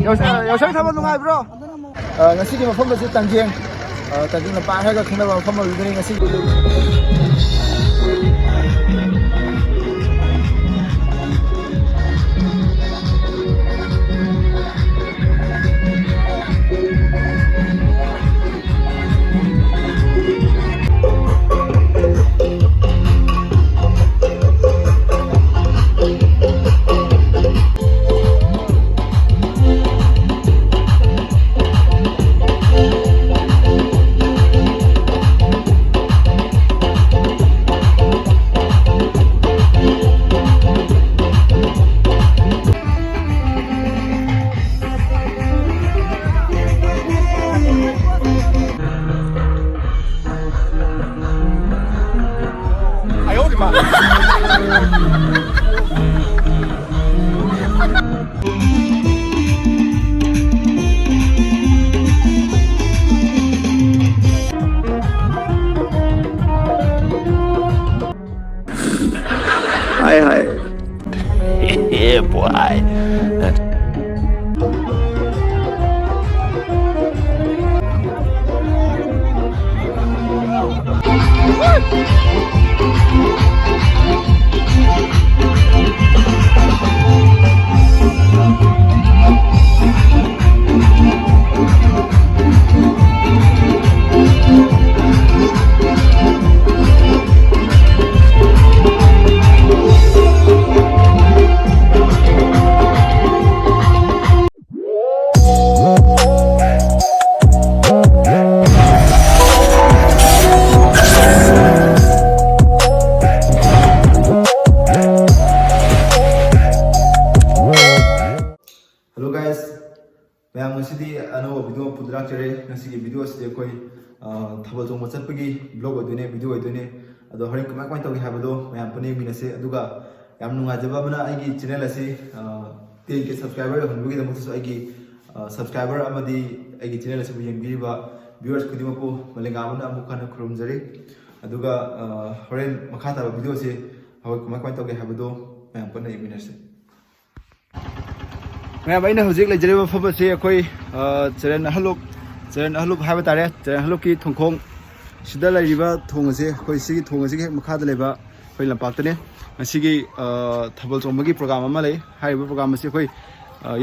Yaoshang Thabal nungai bro. Ngasi ki mafam basi Tangjeng. Tangjeng na pa ha ga khna ba mafam ba ngasi. Yeah, boy. Hello guys, मैं ngasi ano video pudra chere ngasi ki video se koi Thabal Chongba chatpagi vlog odune video odune ado horin kamai kamai tawgi habado मैं apne minase aduga yam nunga jaba bana aigi channel ase 10k subscriber hunbugi da musu aigi subscriber amadi aigi channel ase yeng biriba viewers kudima ko malenga amuna amukana khurumjari aduga horin makha ta video se hoi kamai kamai tawgi habado मैं apne minase मैं भाई ने हजिक ले जरे फब से कोई चरण अहलुप है तारे चरण अहलुप की थोंखोंग सिदा लाइबा थोंग से कोई सिगी थोंग से मखा द लेबा कोई लंपाक्तने मसिगी थबल चोंबगी प्रोग्राम अमा लई हाइबा प्रोग्राम से कोई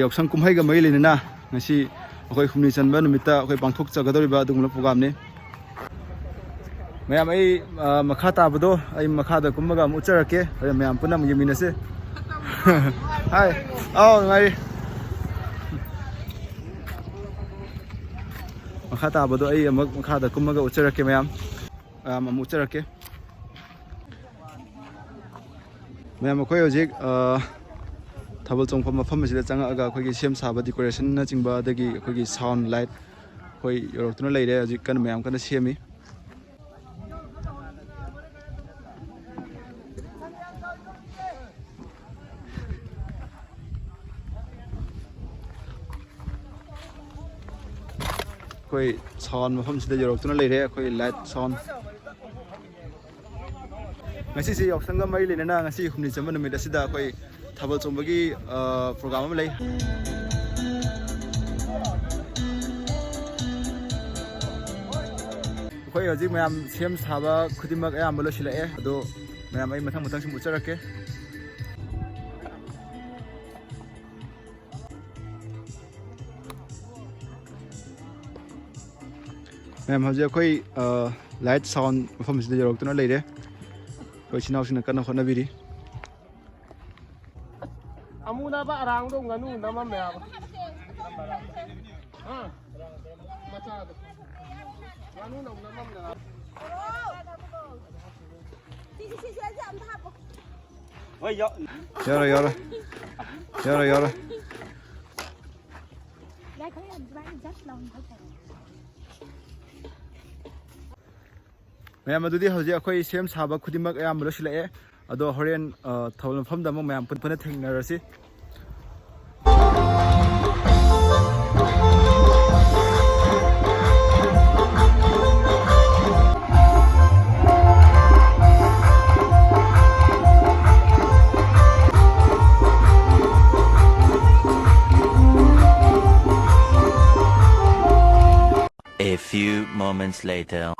यावशंग कुमहाई ग मई लेना ngasi कोई हुमनी चनबा निमित्ता कोई पांथोक चगदरिबा दुंगला प्रोग्राम ने मैं आई मखा ताबदो आई मखा द कुमगा मुचरके मैं पुना मुगे मिनसे हाय आओ ngai makha tabado ai amak makha da kumaga ucharake mayam ucharake mayam akoi hojik Thabal Chongba mafam asida changa aga khoi gi sem saba decoration na chingba dagi khoi gi sound light khoi yorotuna leire hojik kan mayam kan semi कोई sound मफम सिदा जरोक्तुना लेरे कोई light sound ngasi si yaoshang mai lenana ngasi humni chamba numit asida koi Thabal Chongba gi program am lei koi hojik mayam sem saba khudimak ayam lo silae ado mayam ai mathang mathang sim ucharake ma'am हजे कोई light sound मफम से जरोक्तुना लेरे कोई सिनाव Cena कना होनाबिरी अमुना बा रांग दो nganu nama me aba macha nganu nama me aja am thap oi yara đây có anh bán rất lòng thôi ma'am अदुदी हजे अखोई सेम साबा खुदिमक अयाम लसिलाए ꯑꯗꯣ ꯍꯣꯔꯦꯟ ꯊꯧꯕꯥꯜ ꯃꯐꯝꯗ ꯑꯃꯨꯛ ꯃꯌꯥꯝ ꯄꯨꯟꯅ ꯊꯦꯡꯅꯔꯁꯤ. A few moments later.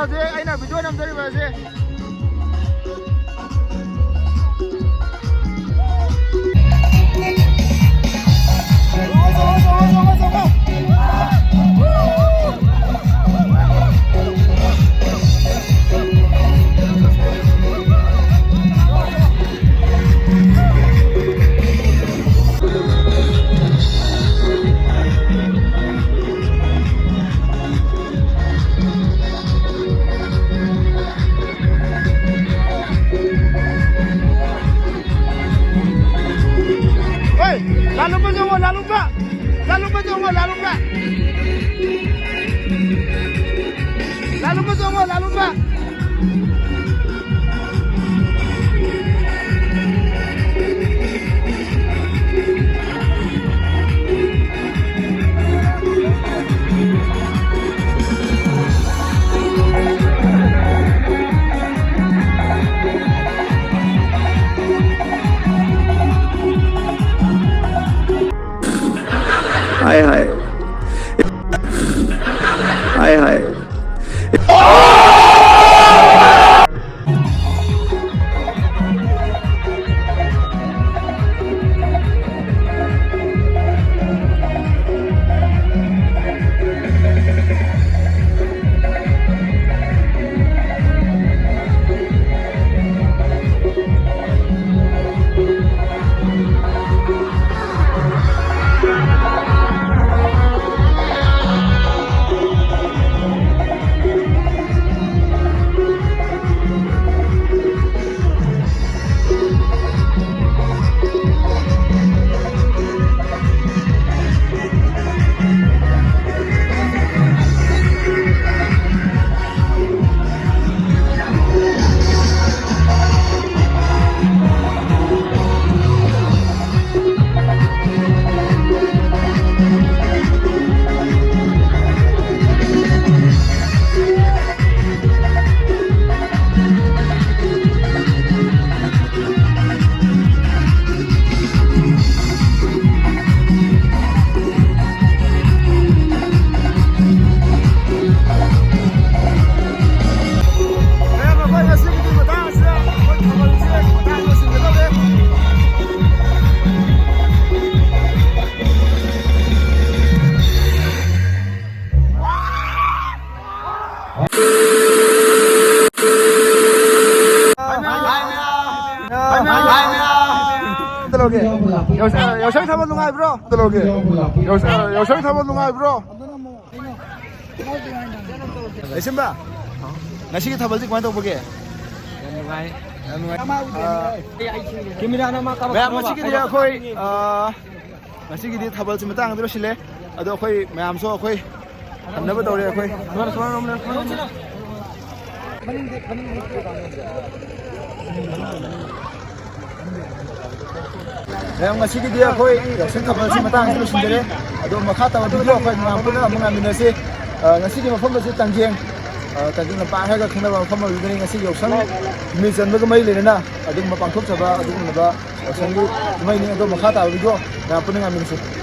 hꯧꯖꯤꯛ ꯑꯩꯅ ꯚꯤꯗꯤꯑꯣ ꯅꯝꯖꯔꯤꯕ ꯑꯁꯤ Lalu pa Chongba, lalu pa! Lalu pa Chongba, lalu pa! Lalu pa Chongba, lalu pa! Hai hai. Hai hai. Yaoshang Thabal nungai bro. Taloge. Yaoshang Thabal nungai bro. Simba. Ngasi Thabal ji kmai tawbage? Nungai. Camera nama ka. Mayam ngasi ki dia khoi ngasi ki dia Thabal ji matang dro sile. Ado khoi mayam so khoi amnaba tawre khoi. Yang masih dia koi Yaoshang Thabal si matang itu sendiri. Ado makha tawa video koi ngampuna mengaminasi ngasi di mafam si Tangjeng. Tangjeng lampa ha ga khna ba mafam lu ngasi Yaoshang mi jan ba mai le na adu mapang thok chaba adu na ba Yaoshang gi mai ni ado makha tawa video ngampuna mengaminasi.